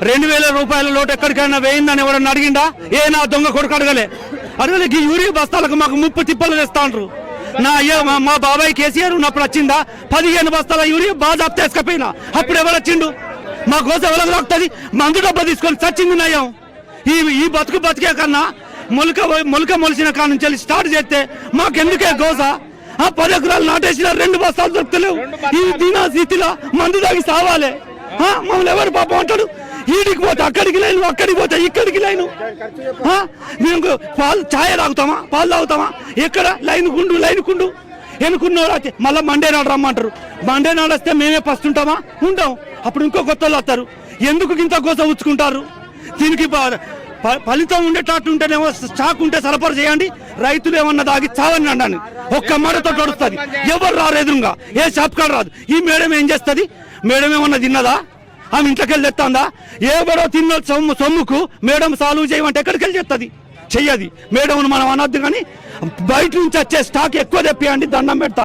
2,000 రూపాయల లోటు ఎక్కడికైనా వేయిందని ఎవరన్నా అడిగిందా? ఏ నా దొంగ కొడుకు అడగలే. ఈ యూరియా బస్తాలకు మాకు 30 తిప్పలు తెస్తాండ్రు. మా బాబాయ్ కేసీఆర్ ఉన్నప్పుడు వచ్చిందా? 15 బస్తాల యూరియా బాగా తీసుకపోయినా. అప్పుడు ఎవరు వచ్చిండు? మా కోసం ఎవరికి దొరుకుతుంది? మందు డబ్బా తీసుకొని చచ్చింది నయం. ఈ బతికే కన్నా మొలక మొలిసిన కాడ నుంచి స్టార్ట్ చేస్తే మాకెందుకే గోస? 10 ఎకరాలు నాటేసిన 2 బస్తాలు దొరుకుతలేవు. ఈ దీనా స్థితిలో మందు తాగి సావాలే. మమ్మల్ని ఎవరు పాపం అంటాడు? ఈడికి పోతే అక్కడికి లైను, అక్కడికి పోతే ఇక్కడికి లైను. మేము ఛాయ్ తాగుతామా, పాలు తాగుతామా? ఎక్కడ లైన్ కుండు ఎన్నుకున్నోడు అయితే మళ్ళీ మండే నాడు రమ్మంటారు. మండే నాడు వస్తే మేమే ఫస్ట్ ఉంటామా? ఉంటాం. అప్పుడు ఇంకో కొత్త వాళ్ళు వస్తారు. ఎందుకు ఇంత కోసం ఉంచుకుంటారు? దీనికి ఫలితం ఉండేటట్టు ఉంటేనేమో స్టాక్ ఉంటే సరఫరా చేయండి. రైతులు ఏమన్నా దాగి చావని అండి. ఒక్క మాటతో నడుస్తుంది. ఎవరు రారు ఎదురుగా, ఏ షాప్ కాడ రాదు. ఈ మేడం ఏం చేస్తుంది? మేడం ఏమన్నా తిన్నదా? ఆమె ఇంట్లోకి వెళ్ళి తెస్తుందా? ఏ బడో తిన్న సొమ్ముకు మేడం సాల్వ్ చేయమంటే ఎక్కడికి వెళ్ళి చెప్తుంది? చెయ్యది. మేడం మనం అనొద్దు, కానీ బయట నుంచి వచ్చే స్టాక్ ఎక్కువ తెప్పియండి, దండం పెడతా.